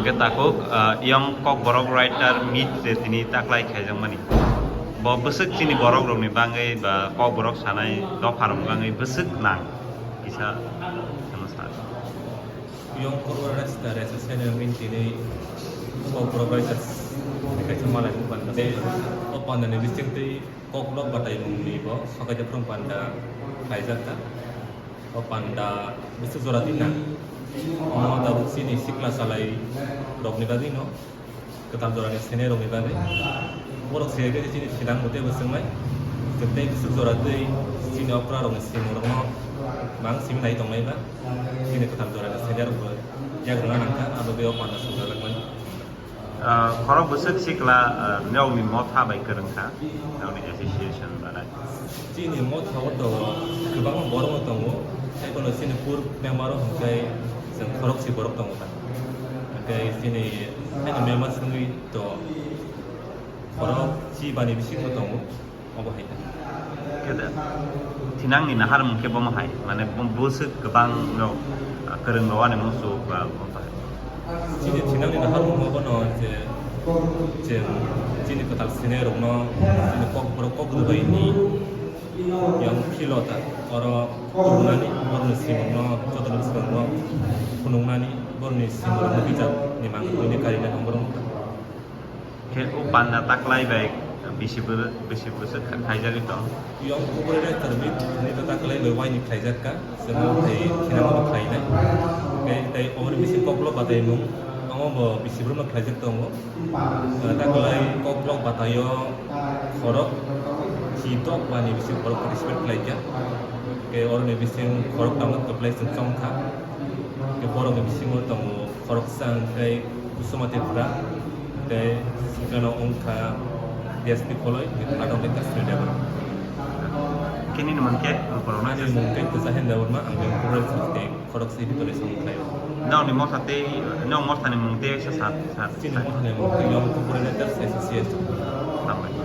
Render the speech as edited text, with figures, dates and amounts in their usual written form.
ke takuk yang kok borok writer meet tini taklai khajang mani bo besek chini borok rok ni bangai ba kok borok sanai do pharom bangai besek nang bisa samsat Yung corporate dari SSN yang ini corporate kayak cuma lagi pada opan dan listing tu koklok batai mungli bo pakai jepang panda kaizat ta opanda bisa zoratina mau tahu sini sikla salai rok ni tadi no ketam zoran sini rok ni tadi borok sehari di sini sedang mute bersama ketika bisa zorat tu sini opera rok ni sini rok no bang sini naik tong lain lah sini ketam zoran sini rok ya dengan angka atau dia opanda sudah lakukan korok besek sikla nyau mi mo tha bai kereng kha nyau ni association balai Sini mau tahu tu kebang borong tu saya kalau sini pur memang hangkai sen korok si borok tu kan hangkai sini hanya memang sendiri tu korok si bani bising tu apa hai keda tinang ni nahar mungkin bom hai mane bom besek kebang nyau kereng lawan ni musuh ba bom hai Sini tinang ni nahar mau apa no je sini ketal sini rong sini kok borok kok tu ini yang pilot orang turunani baru simulno total simulno punungnani baru simulno bijak ni mang ini kali nak nomor ke upan taklai baik bisi besek khajal itu yang kuburan terbit ni tetap kali lewat ni khajat ka semua dari kena mau khajat kayak dari orang bisi koklok batai nung orang mau bisi belum khajat tu tak kali koklok batayo korok Hidup bani bising korok participate pelajar, ke orang yang bising korok tamat ke pelajar sengkang, ke orang yang bising orang tamu korok sang ke kusuma tebra, ke sekarang angka dia sekoloi, itu ada mereka sudah ber. kini ni mungkin corona Jadi mungkin kesahian dapat mah ambil kurang seperti korok sih ditulis sengkai. nyau ni mo sate nyau mo tani mungkin sesat Sini mungkin yang kurang ada sesi sampai